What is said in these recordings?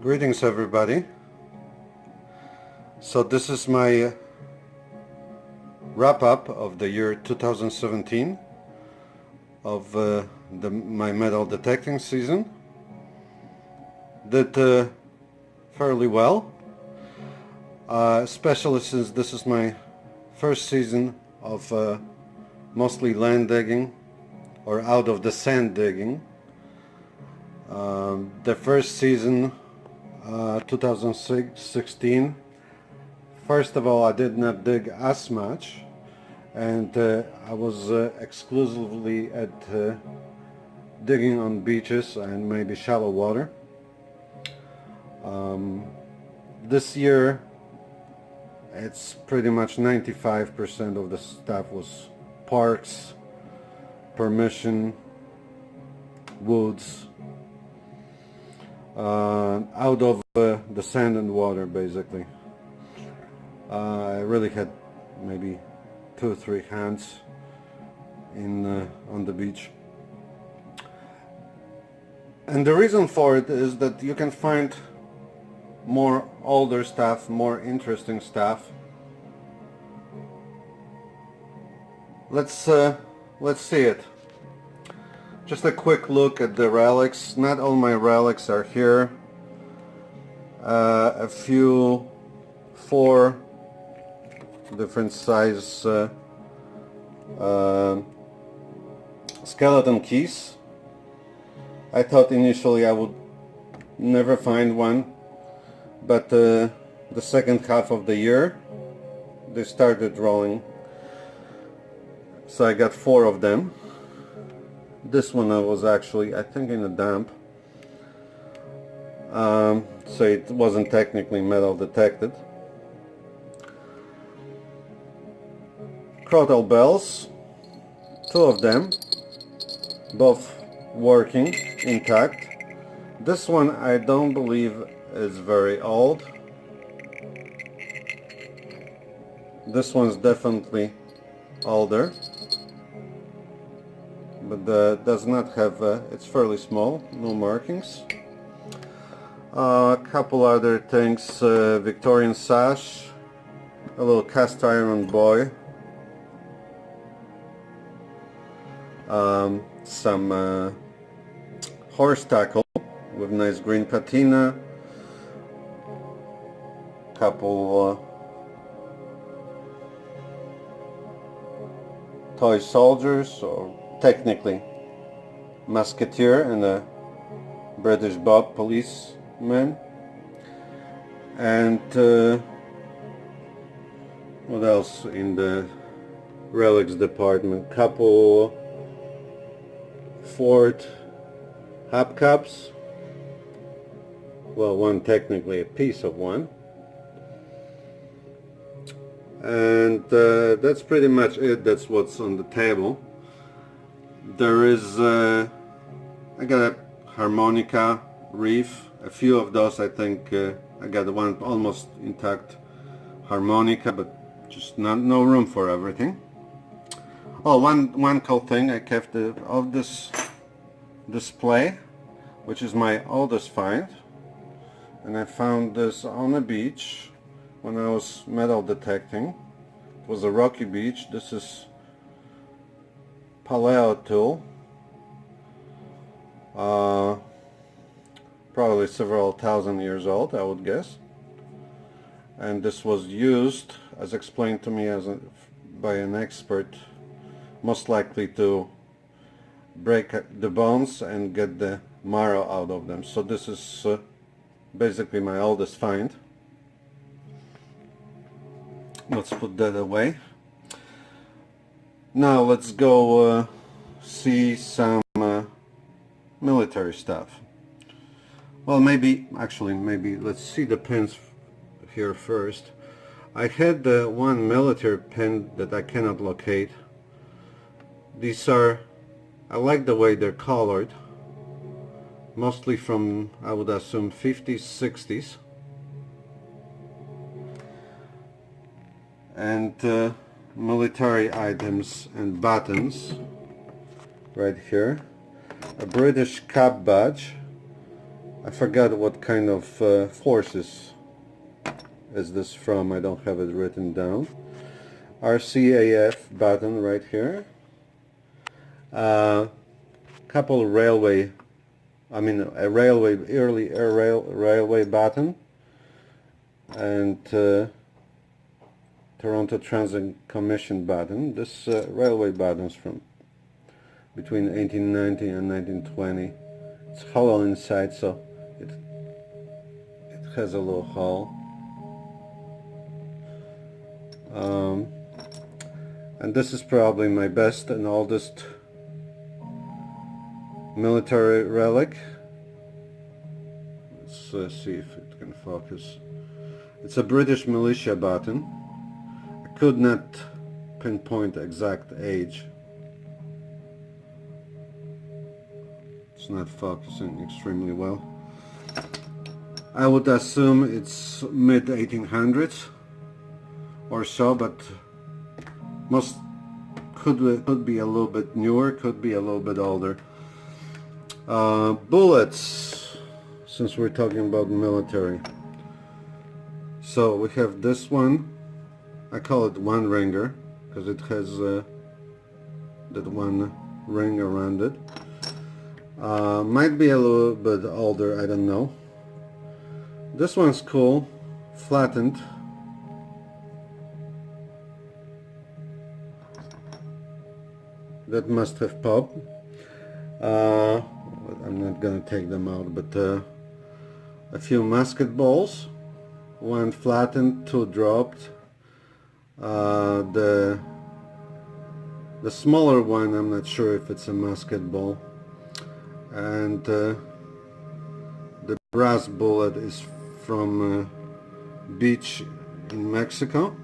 Greetings everybody. So this is my wrap-up of the year 2017 of my metal detecting season. Did fairly well, especially since this is my first season of mostly land digging or out of the sand digging. The first season, 2016, first of all, I did not dig as much, and I was exclusively at digging on beaches and maybe shallow water. This year it's pretty much 95% of the stuff was parks, permission, woods, out of the sand and water basically. I really had maybe 2 or 3 hands in on the beach, and the reason for it is that you can find more older stuff, more interesting stuff. Let's see it. Just a quick look at the relics. Not all my relics are here. A few 4 different size skeleton keys. I thought initially I would never find one, but the second half of the year they started rolling, so I got 4 of them. This one I was actually, I think, in a dump, so it wasn't technically metal detected. Crottle bells, 2 of them, both working intact. This one I don't believe is very old. This one's definitely older, but does not have, it's fairly small, no markings. A couple other things, Victorian sash, a little cast iron buoy, some horse tackle with nice green patina, couple toy soldiers, or technically musketeer and a British Bob policeman, and what else in the relics department? Couple Ford hubcaps, well, one technically a piece of one, and that's pretty much it. That's what's on the table. There is I got a harmonica reef, a few of those. I think I got one almost intact harmonica, but just no room for everything. Oh, one cool thing, I kept of this display, which is my oldest find, and I found this on the beach when I was metal detecting. It was a rocky beach. This is paleo tool, probably several thousand years old, I would guess, and this was used, as explained to me by an expert, most likely to break the bones and get the marrow out of them. So this is basically my oldest find. Let's put that away. Now let's go see some military stuff. Well, maybe let's see the pins here first. I had one military pin that I cannot locate. These are, I like the way they're colored, mostly from, I would assume, 50s, 60s. And military items and buttons right here. A British cap badge I forgot what kind of forces is this from. I don't have it written down. RCAF button right here. Couple railway, a railway, railway button, and Toronto Transit Commission button. This railway button's from between 1890 and 1920. It's hollow inside, so it has a little hole. And this is probably my best and oldest military relic. Let's see if it can focus. It's a British militia button. I could not pinpoint the exact age. It's not focusing extremely well. I would assume it's mid 1800s or so, but most could be a little bit newer, could be a little bit older. Bullets, since we're talking about military. So we have this one. I call it one ringer because it has that one ring around it. Might be a little bit older, I don't know. This one's cool, flattened. That must have popped. I'm not gonna take them out, but a few musket balls, one flattened, two dropped. The smaller one, I'm not sure if it's a musket ball, and the brass bullet is from beach in Mexico.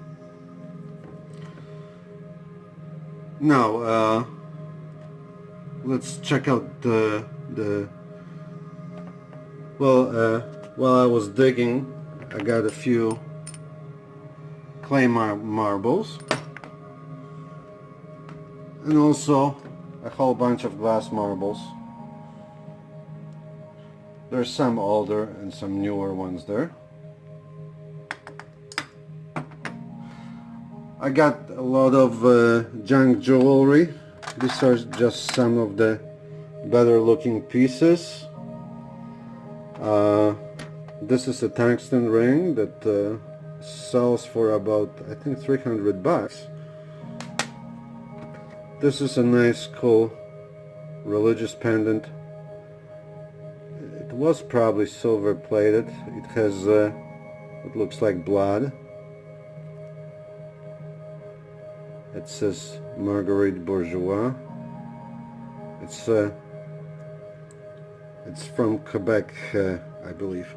Now let's check out while I was digging, I got a few clay marbles and also a whole bunch of glass marbles. There's some older and some newer ones there. I got a lot of junk jewelry. These are just some of the better looking pieces. This is a tungsten ring that sells for about, I think, 300 bucks. This is a nice, cool religious pendant. It was probably silver plated. It has it looks like blood. It says Marguerite Bourgeois. It's from Quebec, I believe.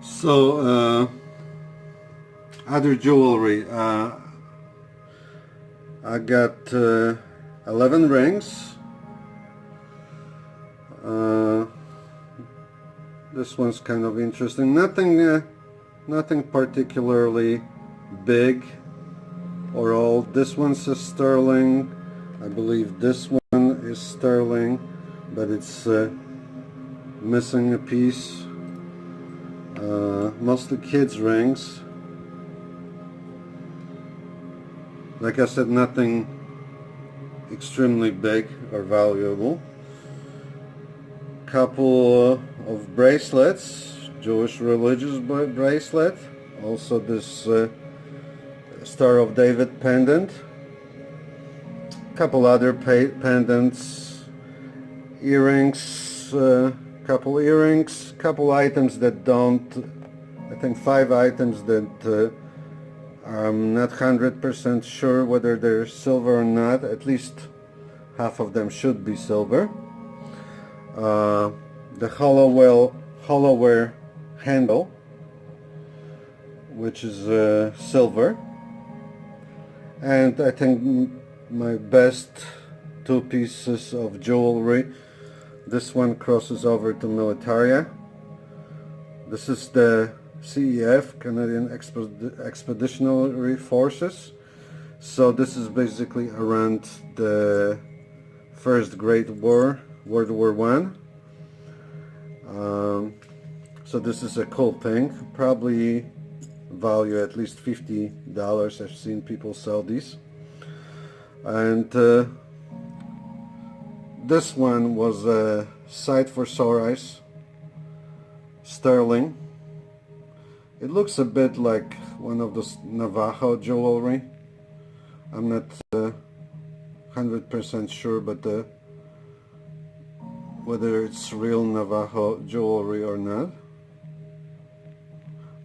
So other jewelry. I got 11 rings. This one's kind of interesting. Nothing particularly big or old. This one's a sterling. I believe this one is sterling, but it's missing a piece. Mostly kids' rings. Like I said, nothing extremely big or valuable. Couple of bracelets, Jewish religious bracelet. Also this Star of David pendant. Couple other pendants, earrings, couple earrings, couple items that don't, I think 5 items that I'm not 100% sure whether they're silver or not. At least half of them should be silver. The hollowware handle, which is silver. And I think my best 2 pieces of jewelry. This one crosses over to Militaria. This is the CEF, Canadian Expeditionary Forces. So this is basically around the First Great War World War One. So this is a cool thing, probably value at least $50. I've seen people sell these. And this one was a sight for sore eyes, sterling. It looks a bit like one of those Navajo jewelry. I'm not 100% sure, but whether it's real Navajo jewelry or not.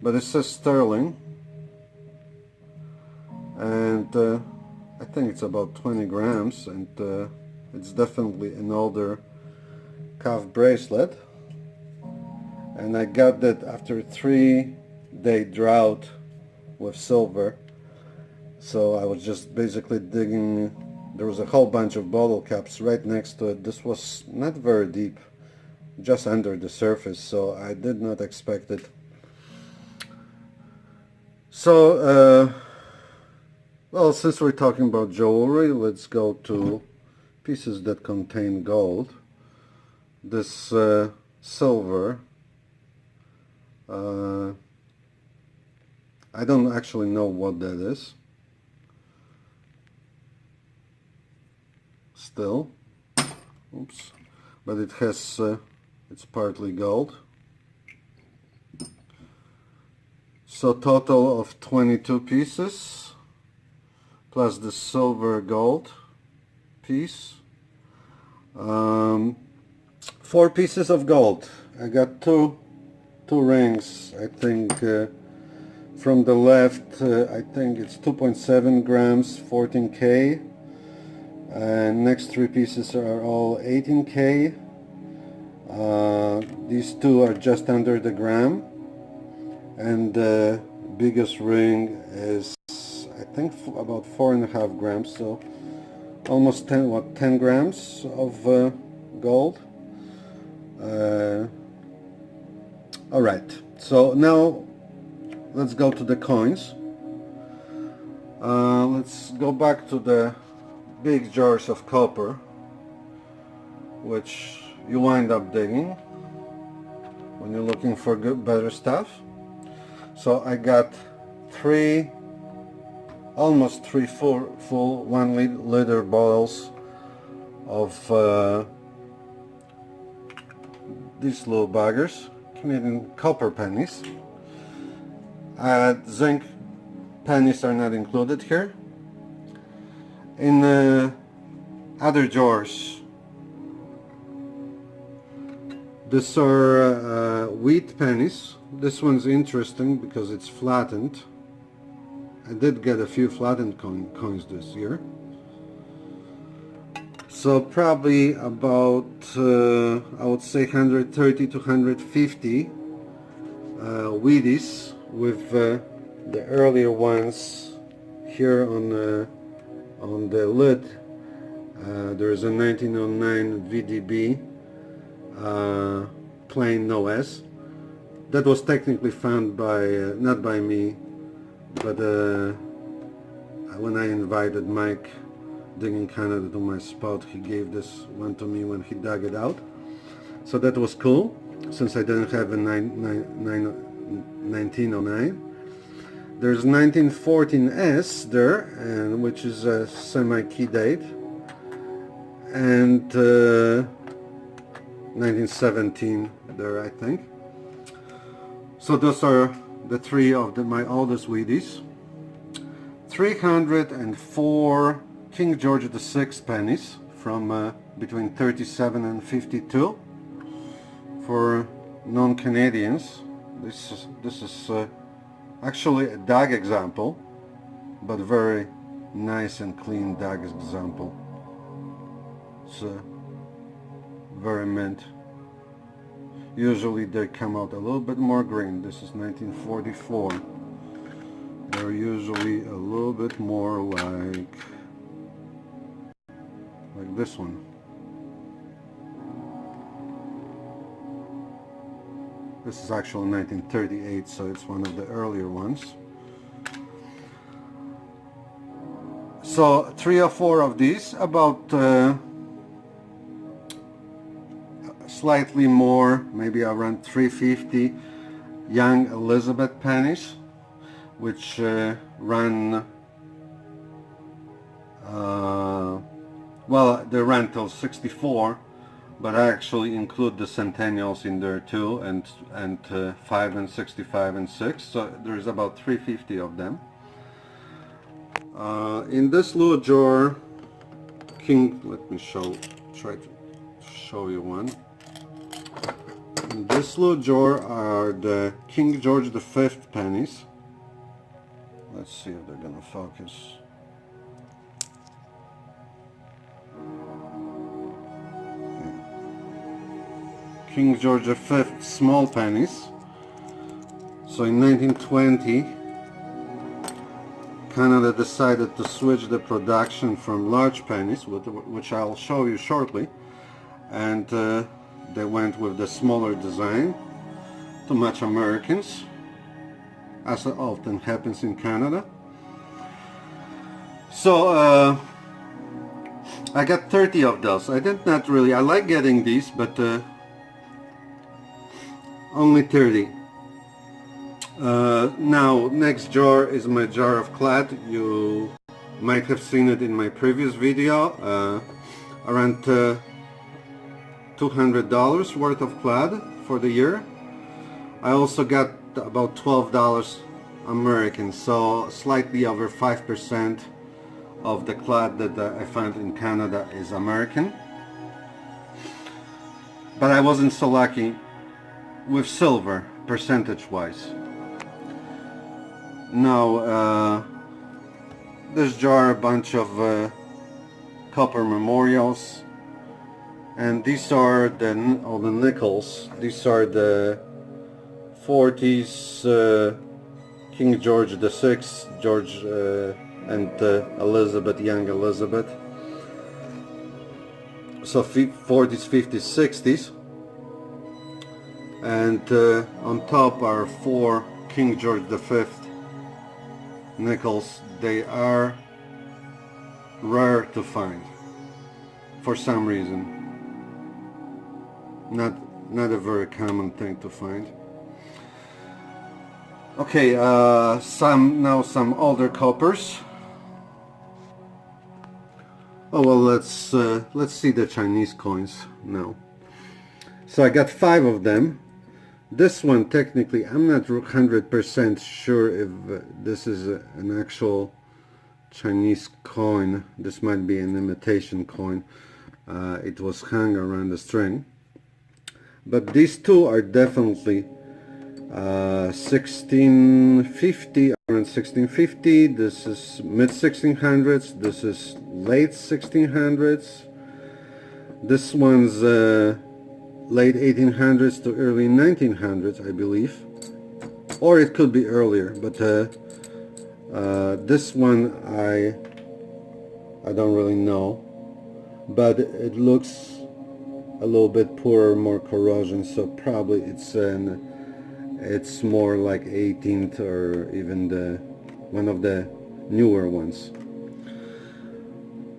But it says sterling, and I think it's about 20 grams, and it's definitely an older cuff bracelet. And I got that after a 3-day drought with silver. So I was just basically digging. There was a whole bunch of bottle caps right next to it. This was not very deep, just under the surface, so I did not expect it. So, well, since we're talking about jewelry, let's go to pieces that contain gold. This silver, I don't actually know what that is. Still, oops, but it has, it's partly gold. So total of 22 pieces, plus the silver gold piece. 4 pieces of gold. I got two rings. I think from the left, I think it's 2.7 grams, 14K. And next 3 pieces are all 18K. These 2 are just under the gram. And the biggest ring is, I think, about 4.5 grams, so almost 10 grams of gold. All right, so now let's go to the coins. Let's go back to the big jars of copper, which you wind up digging when you're looking for better stuff. So I got almost three full 1 liter bottles of these little buggers, Canadian copper pennies. Zinc pennies are not included here. In other jars, these are wheat pennies. This one's interesting because it's flattened. I did get a few flattened coins this year. So probably about, I would say 130 to 150 Wheaties, with the earlier ones here on the lid. There is a 1909 VDB, plain no S. That was technically found by, not by me, but when I invited Mike Digging Canada to my spot, he gave this one to me when he dug it out. So that was cool, since I didn't have a 1909. There's 1914S there, and which is a semi-key date, and 1917 there, I think. So those are the 3 of my oldest Wheaties. 304 King George VI pennies from between 37 and 52 for non-Canadians. This is actually a dug example, but very nice and clean dug example. It's very mint. Usually they come out a little bit more green. This is 1944. They're usually a little bit more like this one. This is actually 1938, so it's one of the earlier ones. So 3 or 4 of these, about slightly more, maybe around 350 young Elizabeth pennies, which run, well, they ran till 64, but I actually include the centennials in there too, and 5 and 65 and 6, so there's about 350 of them. In this little jar, let me try to show you one. In this little jar are the King George V pennies. Let's see if they're gonna focus. King George V small pennies. So in 1920, Canada decided to switch the production from large pennies, which I'll show you shortly, and they went with the smaller design to match Americans, as often happens in Canada. So I got 30 of those. I like getting these, but only 30. Now, next jar is my jar of clad. You might have seen it in my previous video. Around $200 worth of clad for the year. I also got about $12 American, so slightly over 5% of the clad that I found in Canada is American. But I wasn't so lucky with silver, percentage-wise. Now, this jar, a bunch of copper memorials, and these are all the nickels. These are the 40s King George VI, George and Elizabeth, young Elizabeth. So 40s, 50s, 60s. And on top are 4 King George V nickels. They are rare to find for some reason. Not a very common thing to find. Okay, some older coppers. Oh well, let's see the Chinese coins now. So I got 5 of them. This one, technically, I'm not 100% sure if this is an actual Chinese coin. This might be an imitation coin. It was hung around the string. But these two are definitely 1650, around 1650. This is mid 1600s. This is late 1600s. This one's late 1800s to early 1900s, I believe, or it could be earlier. But this one I don't really know, but it looks a little bit poorer, more corrosion, so probably it's more like 18th or even one of the newer ones.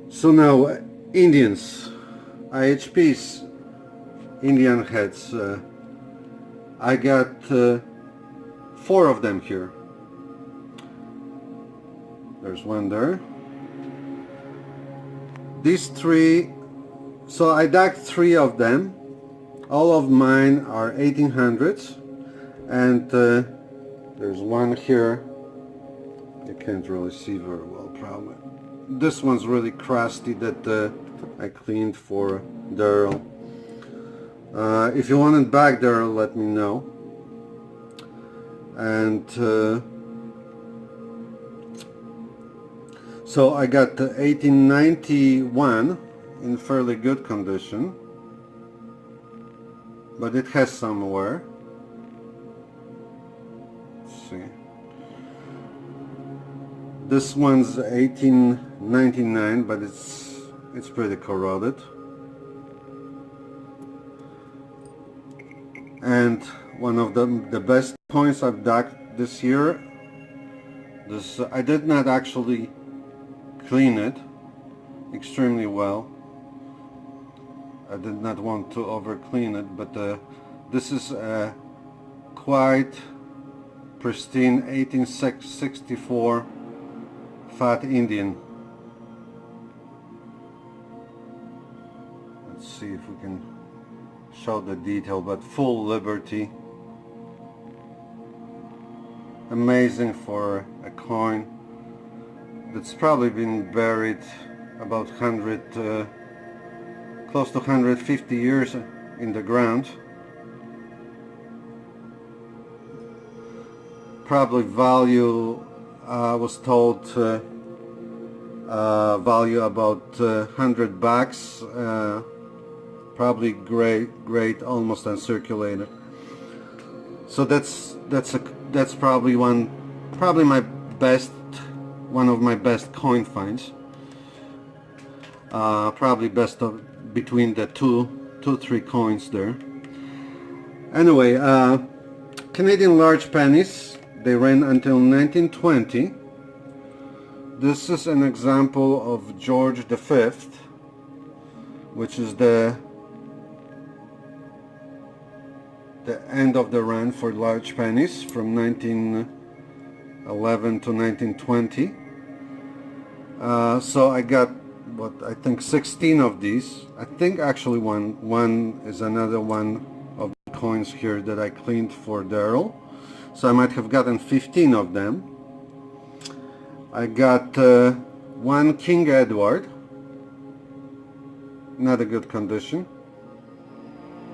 So now Indians, IHPs, Indian heads. I got 4 of them here. There's one there. These 3, so I dug 3 of them. All of mine are 1800s, and there's one here. You can't really see very well, probably. This one's really crusty that I cleaned for Daryl. If you want it back there, let me know. And so I got the 1891 in fairly good condition, but it has some wear. Let's see. This one's 1899, but it's pretty corroded. And one of the best coins I've dug this year. This I did not actually clean it extremely well. I did not want to over clean it, but this is a quite pristine 1864 fat Indian. Let's see if we can show the detail, but full liberty. Amazing for a coin that's probably been buried about 100, close to 150 years in the ground. Probably value, I was told, value about 100 bucks. Probably great, almost uncirculated. So that's probably one of my best coin finds. Probably best of between the three coins there. Anyway, Canadian large pennies, they ran until 1920. This is an example of George V, which is the end of the run for large pennies from 1911 to 1920. So I got, what, I think 16 of these. I think actually one is another one of the coins here that I cleaned for Daryl. So I might have gotten 15 of them. I got one King Edward. Not a good condition.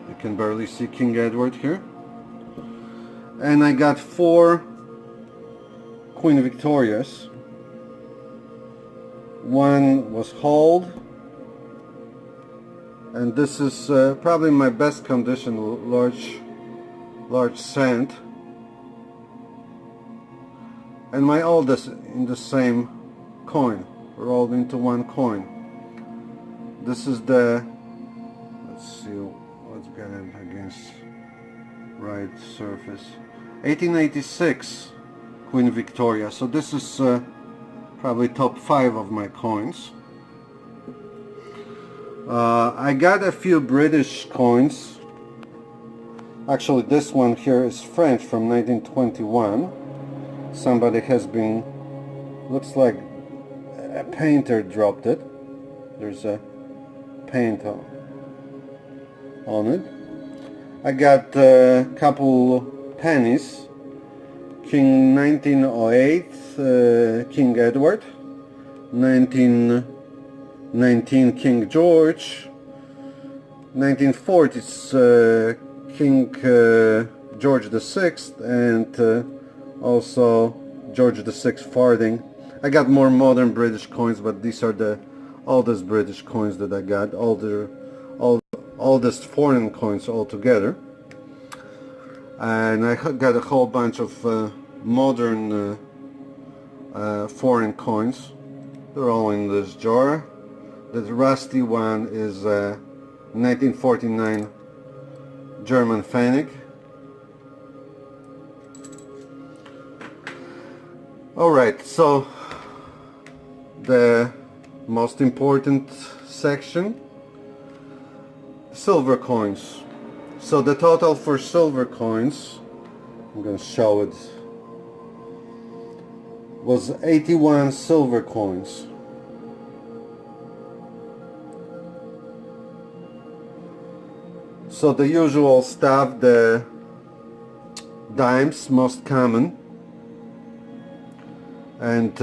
You can barely see King Edward here. And I got 4 Queen Victorias. One was hauled, and this is probably my best condition large cent, and my oldest in the same coin, rolled into one coin. This is the, let's see, let's get it against right surface, 1886 Queen Victoria. So this is probably top 5 of my coins. I got a few British coins. Actually, this one here is French from 1921. Somebody has been, looks like a painter dropped it. There's a paint on it. I got a couple pennies. King 1908 King Edward, 1919 King George, 1940s King George VI, and also George VI farthing. I got more modern British coins, but these are the oldest British coins that I got, oldest foreign coins altogether. And I got a whole bunch of modern foreign coins. They're all in this jar. The rusty one is 1949 German Pfennig. Alright, so the most important section, silver coins. So the total for silver coins, I'm going to show it, was 81 silver coins. So the usual stuff, the dimes, most common, and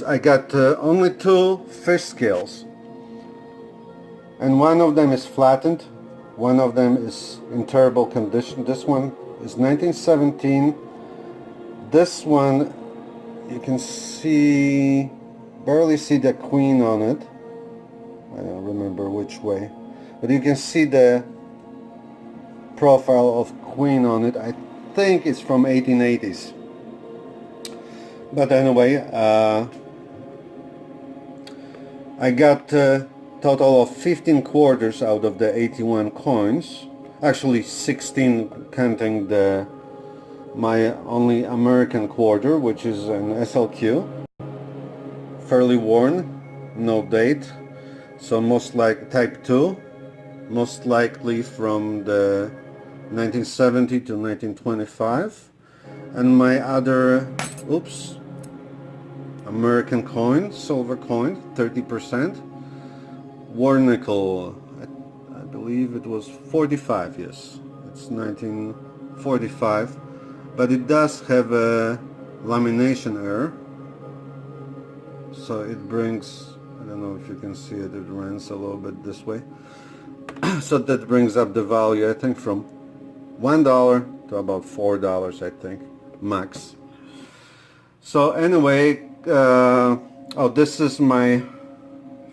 I got only 2 fish scales. And one of them is flattened, one of them is in terrible condition. This one is 1917. This one, you can see, barely see the queen on it. I don't remember which way, but you can see the profile of queen on it. I think it's from 1880s. But anyway, I got total of 15 quarters out of the 81 coins. Actually 16 counting my only American quarter, which is an SLQ, fairly worn, no date, so most like type 2, most likely from the 1970 to 1925. And my other, oops, American coin, silver coin, 30%, war nickel, I believe it was 45, yes, it's 1945, but it does have a lamination error, so it brings, I don't know if you can see it, it runs a little bit this way, so that brings up the value, I think, from $1 to about $4, I think, max. So anyway, oh, this is my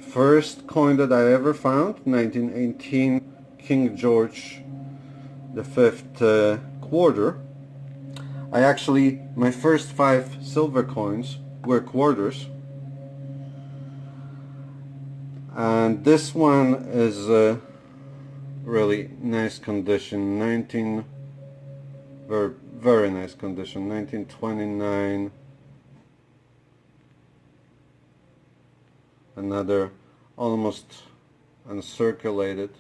first coin that I ever found, 1918 King George V quarter. My first 5 silver coins were quarters, and this one is really nice condition, very nice condition, 1929. Another almost uncirculated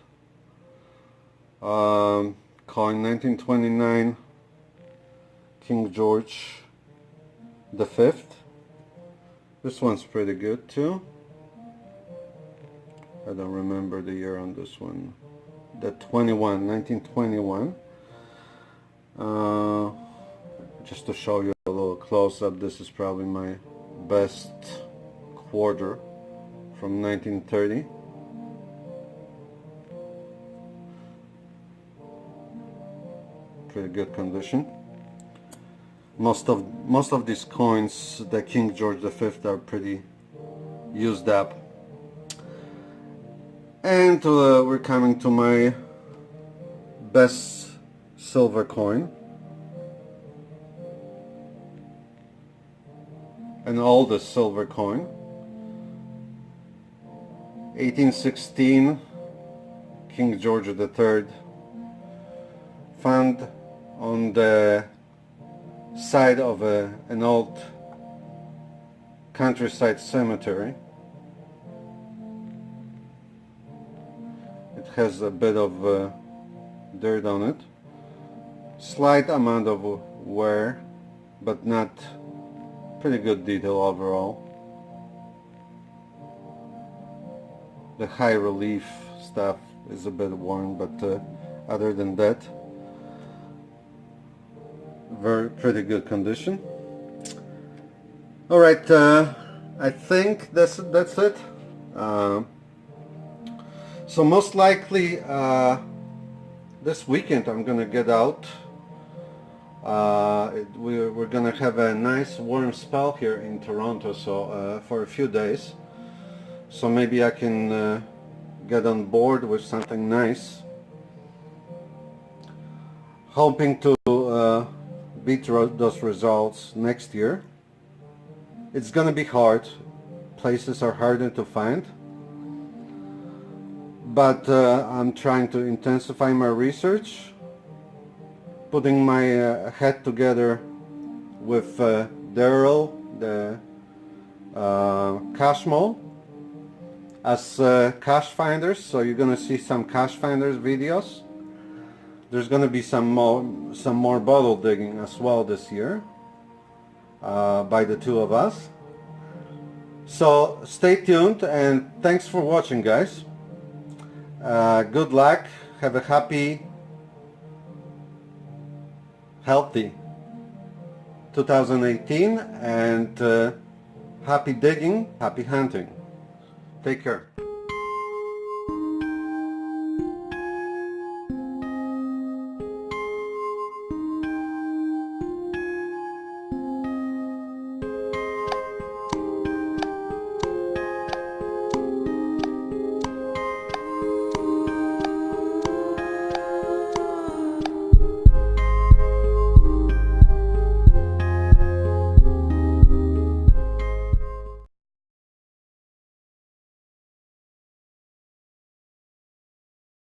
coin, 1929 King George V. This one's pretty good too. I don't remember the year on this one. The 1921. Just to show you a little close-up, this is probably my best quarter from 1930. Pretty good condition. Most of these coins, the King George V, are pretty used up. And we're coming to my best silver coin, an oldest silver coin, 1816 King George III, found on the side of an old countryside cemetery. It has a bit of dirt on it, slight amount of wear, but not, pretty good detail overall. The high relief stuff is a bit worn, but other than that, pretty good condition. All right, I think that's it. So most likely this weekend I'm gonna get out. We're gonna have a nice warm spell here in Toronto, so for a few days. So maybe I can get on board with something nice. Hoping to beat those results next year. It's gonna be hard. Places are harder to find. But I'm trying to intensify my research, putting my head together with Daryl, the cache mole, as cache finders. So you're gonna see some cache finders videos. There's gonna be some more bottle digging as well this year by the two of us. So stay tuned, and thanks for watching, guys. Good luck, have a happy, healthy 2018, and happy digging, happy hunting. Take care.